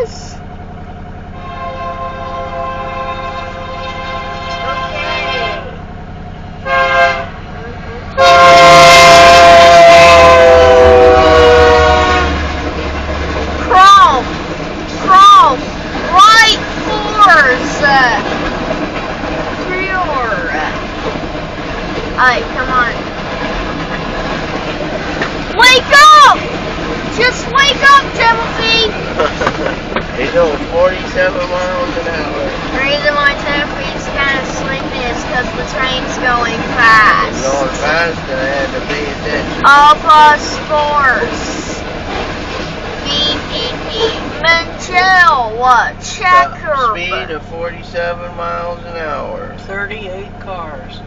this? Crawl, right fours, alright, come on. Wake up! Just wake up, Timothy! He's going 47 miles an hour. The reason why Timothy's kind of sleepy is because the train's going fast. He's going fast and I had to pay attention. Alpha Sports. Mantel, checker. Speed of 47 miles an hour. 38 cars.